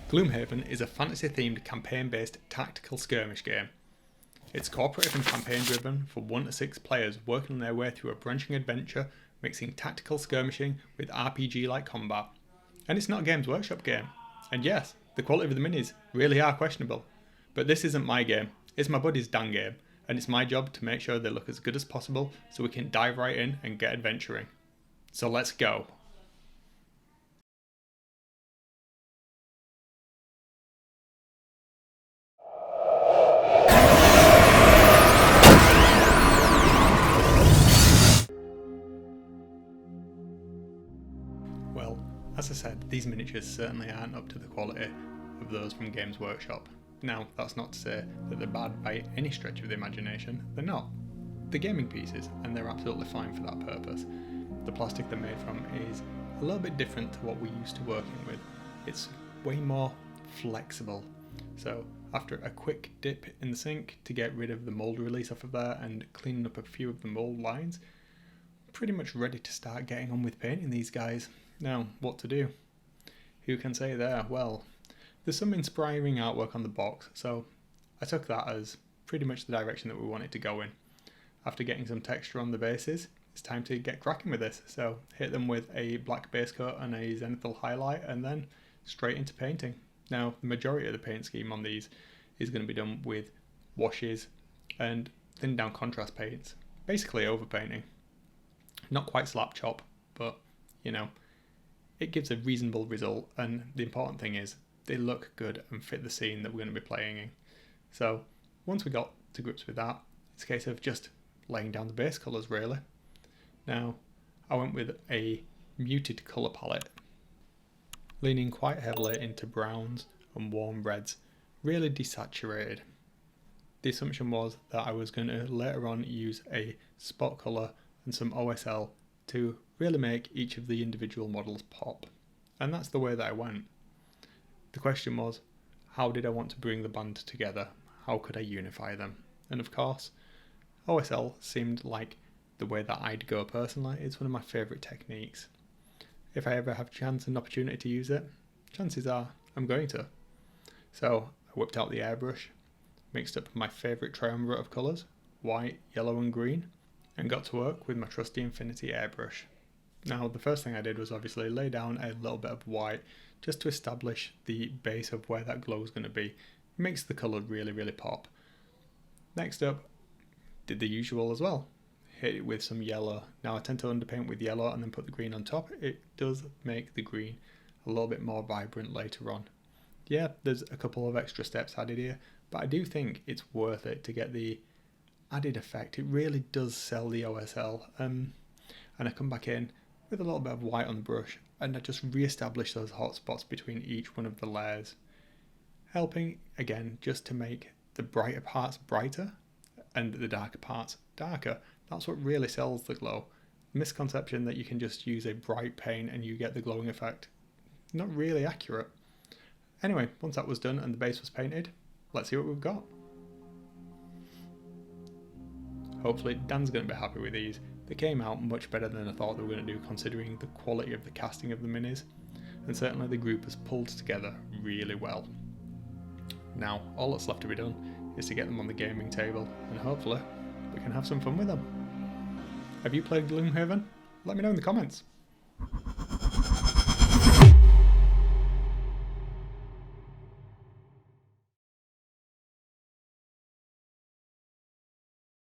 Gloom Haven is a fantasy-themed campaign-based tactical skirmish game. It's cooperative and campaign-driven for 1 to 6 players working their way through a branching adventure, mixing tactical skirmishing with RPG-like combat. And it's not a Games Workshop game. And yes, the quality of the minis really are questionable. But this isn't my game, it's my buddy's Dan game, and it's my job to make sure they look as good as possible so we can dive right in and get adventuring. So let's go. Well, as I said, these miniatures certainly aren't up to the quality of those from Games Workshop. Now, that's not to say that they're bad by any stretch of the imagination, they're not. They're gaming pieces, and they're absolutely fine for that purpose. The plastic they're made from is a little bit different to what we're used to working with. It's way more flexible. So after a quick dip in the sink to get rid of the mould release off of there and cleaning up a few of the mould lines, pretty much ready to start getting on with painting these guys. Now, what to do? Who can say there? Well, there's some inspiring artwork on the box, so I took that as pretty much the direction that we wanted to go in. After getting some texture on the bases, it's time to get cracking with this. So hit them with a black base coat and a zenithal highlight, and then straight into painting. Now, the majority of the paint scheme on these is going to be done with washes and thin down contrast paints, basically overpainting. Not quite slap chop, but you know, it gives a reasonable result, and the important thing is they look good and fit the scene that we're going to be playing in. So once we got to grips with that, it's a case of just laying down the base colours really. Now, I went with a muted colour palette, leaning quite heavily into browns and warm reds, really desaturated. The assumption was that I was going to later on use a spot colour and some OSL to really make each of the individual models pop. And that's the way that I went. The question was, how did I want to bring the band together? How could I unify them? And of course, OSL seemed like the way that I'd go personally. It's one of my favourite techniques. If I ever have chance and opportunity to use it, chances are I'm going to. So I whipped out the airbrush, mixed up my favourite triumvirate of colours, white, yellow and green, and got to work with my trusty Infinity airbrush. Now, the first thing I did was obviously lay down a little bit of white just to establish the base of where that glow is going to be. Makes the colour really, really pop. Next up, did the usual as well. Hit it with some yellow. Now, I tend to underpaint with yellow and then put the green on top. It does make the green a little bit more vibrant later on. Yeah, there's a couple of extra steps added here, but I do think it's worth it to get the added effect. It really does sell the OSL. And I come back in with a little bit of white on the brush and I just re-establish those hot spots between each one of the layers, helping again just to make the brighter parts brighter and the darker parts darker. That's what really sells the glow. The misconception that you can just use a bright paint and you get the glowing effect, not really accurate. Anyway, once that was done and the base was painted, let's see what we've got. Hopefully Dan's going to be happy with these. They came out much better than I thought they were going to do considering the quality of the casting of the minis, and certainly the group has pulled together really well. Now, all that's left to be done is to get them on the gaming table, and hopefully we can have some fun with them. Have you played Gloom Haven? Let me know in the comments.